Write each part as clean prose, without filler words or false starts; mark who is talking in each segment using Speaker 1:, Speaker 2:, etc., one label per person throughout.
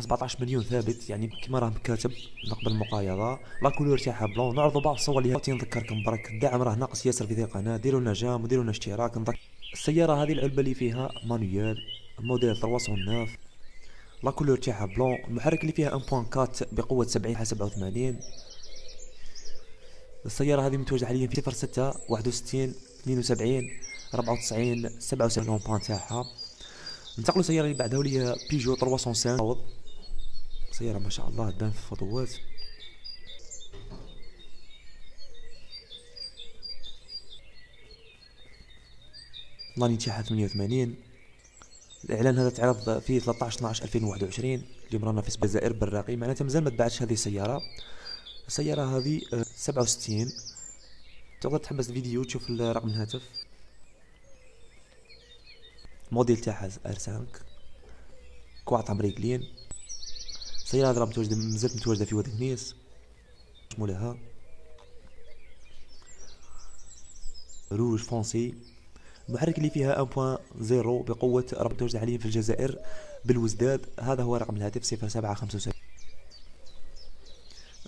Speaker 1: 17 مليون ثابت، يعني كما راه كاتب نقبل المقايضه. لا كولور تاعها بلون. نعرضوا بعض الصور اللي نذكركم برك الدعم راه ناقص ياسر في ذي القناه. ديروا لنا جام وديروا لنا اشتراك. السياره هذه العلبه اللي فيها مانويال موديل 309. لا كولور تاعها بلون. المحرك اللي فيها 1.4 بقوه 70 على 87. السياره هذه متواجده حاليا في 06 61 72 94 77 لومبان تاعها. ننتقلوا سياره اللي بعدها واللي هي بيجو 305. سياره ما شاء الله تبان في الفوتوات. لاني تاعها 88. الاعلان هذا تعرض في 13 12 2021 اللي رانا في الجزائر بالراقي، معناتها مازال ما تباعتش هذه السياره. السياره هذه 67. تقدر تحبس الفيديو تشوف رقم الهاتف. الموديل تاعها R5 كواطم ريكلين. السياره هذه متواجده مازالت متواجده في واد كنيس. شمولها روج فونسي. المحرك اللي فيها 1.0 بقوة متواجدة حاليا في الجزائر بالوزداد. هذا هو رقم الهاتف 0775.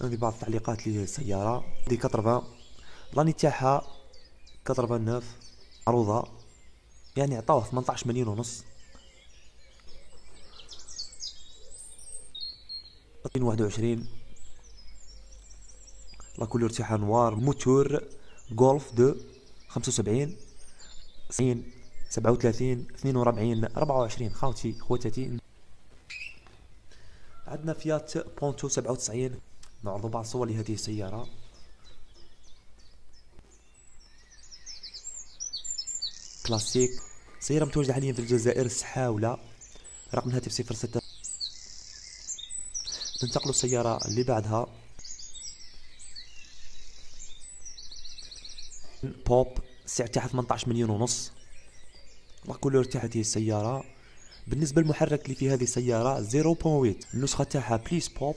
Speaker 1: عندي بعض التعليقات للسيارة. دي 80 لاني تاعها 89 معروضة، يعني عطاوه 18 مليون ونص. 2021 لا كولور تاعها نوار. موتور جولف دو 75 90 37 42 24. خواتاتي عندنا فيات بونتو 97. نعرضوا بعض الصور لهذه السيارة. كلاسيك. سيارة متواجدة حاليا في الجزائر السحاولة. رقم الهاتف 06. ننتقلوا السيارة اللي بعدها بوب. السعر تاعها 18 مليون ونص. لا كولور تاع هذه السيارة. بالنسبة للمحرك اللي في هذه السيارة 0.8. النسخة تاعها بليس بوب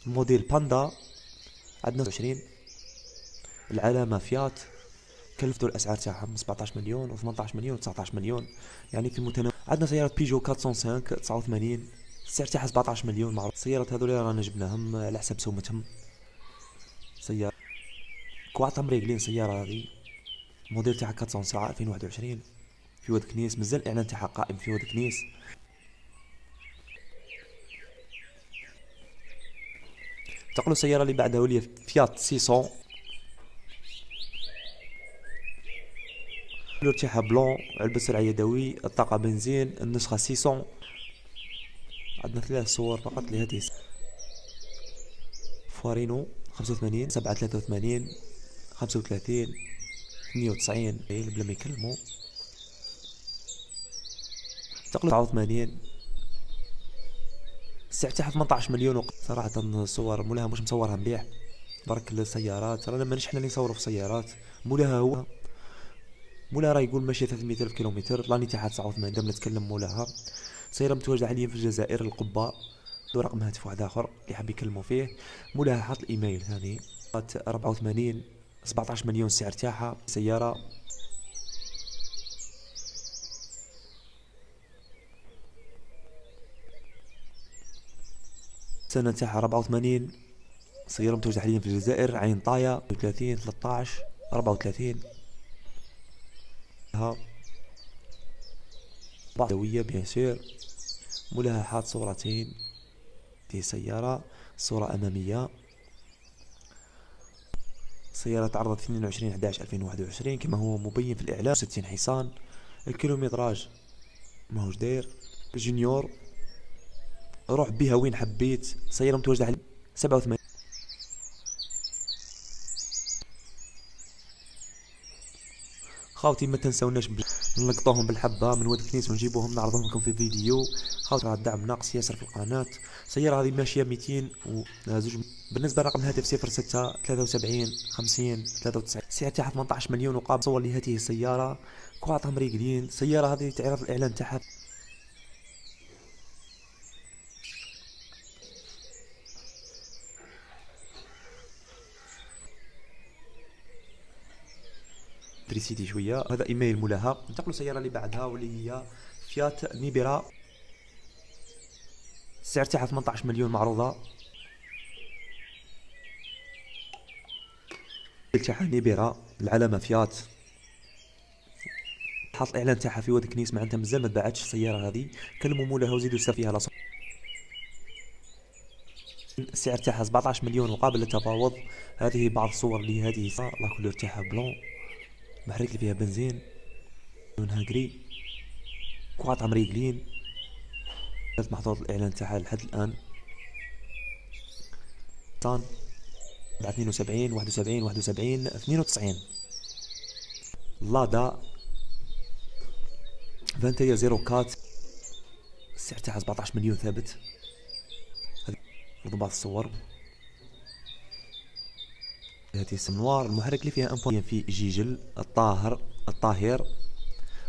Speaker 1: موديل باندا. عندنا 20. العلامة فيات. كلفتوا الاسعار تاعها 17 مليون و18 مليون و19 مليون، يعني في المتناول. عندنا سيارة بيجو 405 89. السعر تاعها 17 مليون. معروف السيارات هذول رانا جبناهم على حسب سومتهم. سيارة كواطم ريغلين. سيارة هذه الموديل تاعها 407 2021 في واد كنيس. مازال الاعلان تاعها قائم في واد كنيس. انتقلوا السيارة اللي بعدها واللي فيات 600. اللون تاعها بلون. علبة سرعة يدوي. الطاقة بنزين. النسخة 600. عندنا 3 صور فقط لهذه. فوارينو 85 7 83 35 92 بلا ما يكلموا. تقلب 89. السعر تاعها 18 مليون. صراحة الصور مولاها مش مصورها مليح برك السيارات. رانا مانيش حنا اللي نصوروا في سيارات. مولاها هو مولاها راه يقول ماشي 300 الف كيلومتر. لاني تاعها 89. دام نتكلم مولاها. سيارة متواجدة حاليا في الجزائر القبة. له رقم هاتف واحد اخر اللي حاب يكلموا فيه. مولاها حاط الايميل ثاني. 84 17 مليون السعر تاعها. سيارة السنة تاعها 84. سيارة متواجدة حاليا في الجزائر عين طاية 30 13 34. ها بعضوية بيان سور. مولاها حاط صورتين دي سيارة. صورة أمامية. سيارة تعرضت 22 11 2021 كما هو مبين في الإعلان. 60 حصان. الكيلومتراج ماهوش داير. جونيور روح بها وين حبيت. سيارة متواجدة حاليا 87. خاوتي ما تنسوناش نلقطوهم بالحبه من واد كنيس ونجيبوهم نعرضهم لكم في فيديو. خاوتي راه الدعم ناقص ياسر في القناه. السياره هذه ماشيه 200 وزوج. بالنسبه لرقم الهاتف 06 73 50 93. سعر تاعها 18 مليون. وقابل صور لهذه السياره كواطم ريقلين. السياره هذه تعرض الاعلان تاعها تريسيتي شويه. هذا ايميل مولاها. ننتقلوا السياره اللي بعدها واللي هي فيات نيبيرا السعر تاعها 18 مليون معروضة. تاعها نيبيرا، العلامة فيات، حاط الاعلان تاعها في واد كنيس، معناتها مازال ما تباعتش السيارة هذه. كلموا مولاها وزيدوا سا فيها لاصق. السعر تاعها 17 مليون وقابل للتفاوض. هذه بعض الصور لهذه لا كولور تاعها بلون، محرك اللي فيها بنزين، لونها جري، كواطع مريقلين. محطوط الاعلان تاعها لحد الان. طان 72 71 71 92. لادا 2104، السعر تاعها 17 مليون ثابت. هذه بعض الصور. هذه السمنوار، المحرك اللي فيها امبوين في جيجل الطاهر.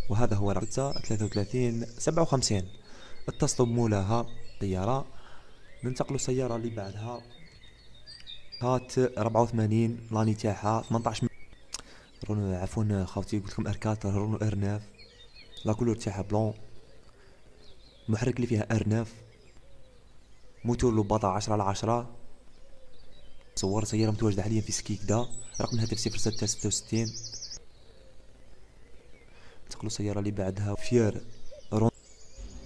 Speaker 1: وهذا هو رقم 33 57. اتصلوا بمولاها سيارة. ننتقلوا السيارة اللي بعدها، هات 84 لاني تاعها 18 رونو، عفوا خاوتي قلت لكم ار4 رونو ار9. لا كولور تاعها بلون، المحرك اللي فيها ار9، موتور لوباطا 10/10. صور سيارة متواجدة حاليا في سكيكدا، رقم الهاتف 0666. ننتقلوا السيارة اللي بعدها فير رون،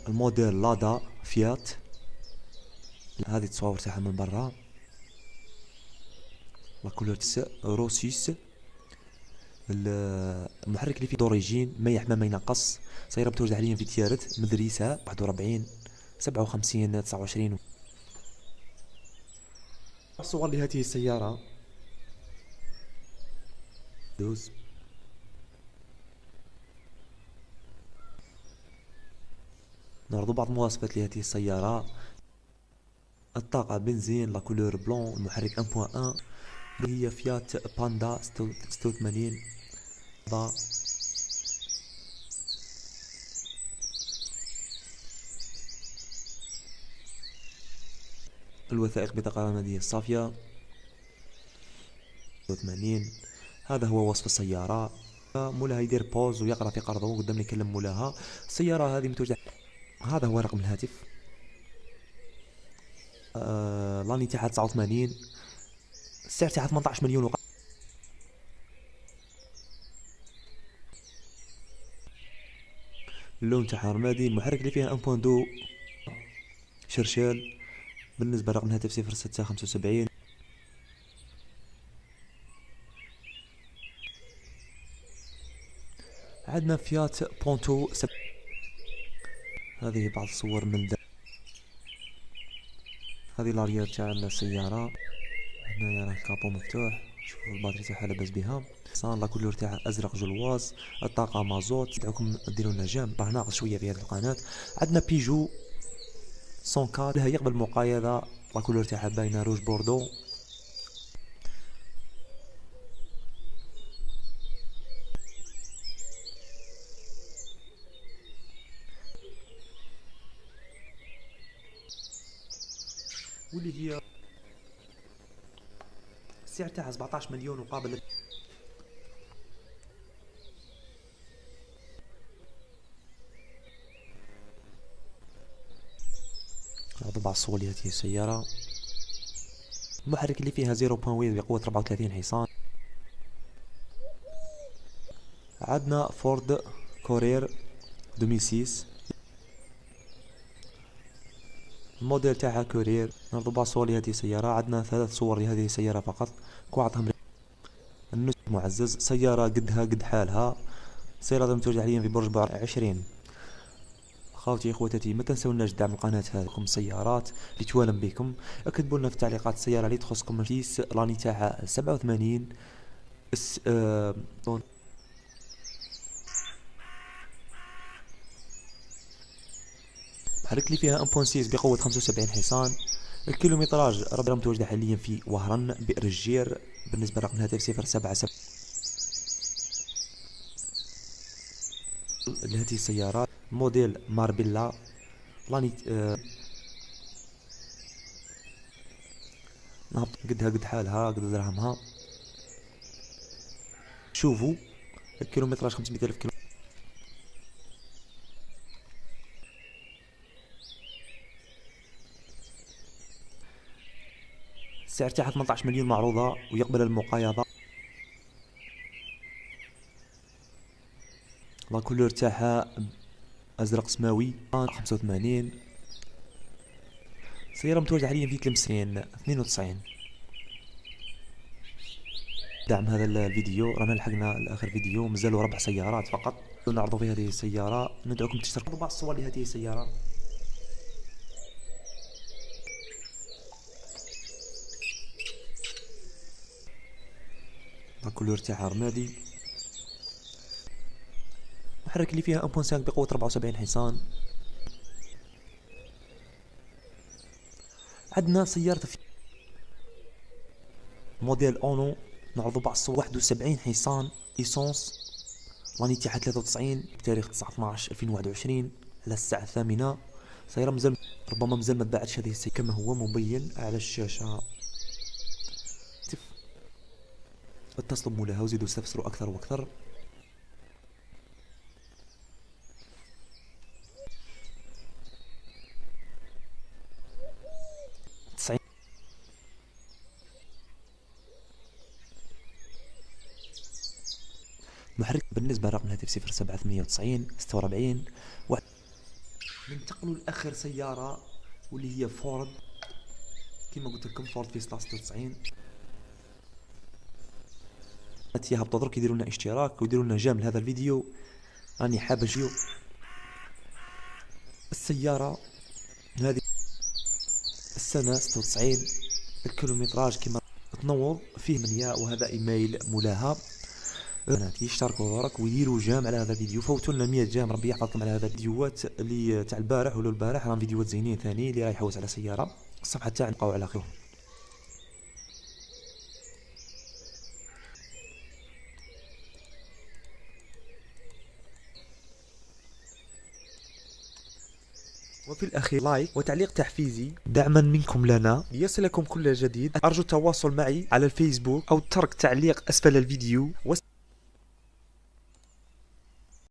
Speaker 1: الموديل لادا فيات. هذه التصاور تاعها من برا، لا كولور روسيس. المحرك اللي فيه دوريجين، ما يحمى ما ينقص. سيارة متواجدة حاليا في تيارت مدرسة 41 57 29. الصور لهذه السيارة دوز. نعرض بعض المواصفات لهذه السيارة. الطاقة بنزين، لا كولور بلون، المحرك 1.1، هي فيات باندا 86. الوثائق بطاقة رمادية صافية 80. هذا هو وصف السيارة. مولاها يدير بوز ويقرأ في قرضه قدام يكلم مولاها. السيارة هذه متوجهة. هذا هو رقم الهاتف. لاني تاعها 89، السعر تاعها 18 مليون اللون تاعها رمادي، المحرك اللي فيها 1.2 شرشال. بالنسبة لرقم الهاتف 0675. عندنا فيات بونتو هذه بعض الصور من هذه لاريير تاع السيارة. هنايا راه الكابو مفتوح، شوفوا الباتري تاعها لاباس بها. صار لا كولور تاعها ازرق جلواز، الطاقة مازوت. ندعوكم ديروا لنا جيم، راه ناقص شوية في هذه القناة. عندنا بيجو 104 لها يقبل المقايضة، لا كولور تاعها باينة روج بوردو. واللي هي السعر تاعها 17 مليون وقابل. بعض الصور لهذه السيارة. المحرك اللي فيها 0.8 بقوة 34 حصان. عندنا فورد كورير 2006، الموديل تاعها كورير. نعرض بعض الصور لهذه السيارة. عندنا 3 صور لهذه السيارة فقط، كوعطهم النسخ معزز. سيارة قدها قد حالها. سيارة متواجدة حاليا في برج بعر 20. خاوتي اخواتي ما تنسوناش دعم القناة هذه سيارات اللي توالم بكم. اكتبوا لنا في التعليقات السيارة اللي تخصكم. كيس لاني تاعها 87. محرك اللي فيها 1.6 بقوة 75 حصان. الكيلومتراج ربما متواجدة حاليا في وهران بئر الجير. بالنسبة لرقم الهاتف 077 لهذه السيارات. موديل ماربيلا لاني نهبط قدها قد حالها قد درهمها. شوفوا الكيلومتراج 500 ألف كيلو. السعر تاعها 18 مليون معروضة ويقبل المقايضة. لا كولور تاعها ازرق سماوي 85. سيارة متواجدة حاليا في تلمسين 92. دعم هذا الفيديو، رانا لحقنا لاخر فيديو، مازالوا 4 سيارات فقط نعرضوا في هذه السيارة. ندعوكم تشتركوا بعض الصور لهذه السيارة. الكولور تاعها رمادي. المحرك اللي فيها 1.5 بقوة 74 حصان. عندنا سيارة في موديل اونو، نعرضوا بعض الصور. 71 حصان ايسونس، لاني تاعها 93 بتاريخ 19/12/2021 على الساعة 8. سيارة مازال ربما مازال ما تباعتش هذه السيارة كما هو مبين على الشاشة. اتصلوا بمولاها وزيدوا استفسروا اكثر واكثر. محرك بالنسبة لرقم الهاتف 0798 46 واحد. ننتقلوا لاخر سيارة واللي هي فورد، كما قلت لكم فورد فيستا 96. يهبطوا درك يديروا لنا اشتراك ويديروا لنا جيم لهذا الفيديو. راني حاب نجيو السيارة هذه السنة 96. الكيلومتراج كما تنوض فيه 8، وهذا ايميل مولاها. بنات يشتركوا درك ويديروا جام على هذا الفيديو، فوتوا لنا 100 جام. ربي يحفظكم على هذا الفيديوهات اللي تاع البارح ولو البارح، راهم فيديوهات زينين ثاني اللي راح يحوس على سيارة. الصفحة تاعنا نبقاو على خير. وفي الأخير لايك وتعليق تحفيزي دعما منكم لنا ليصلكم كل جديد. أرجو التواصل معي على الفيسبوك أو ترك تعليق أسفل الفيديو.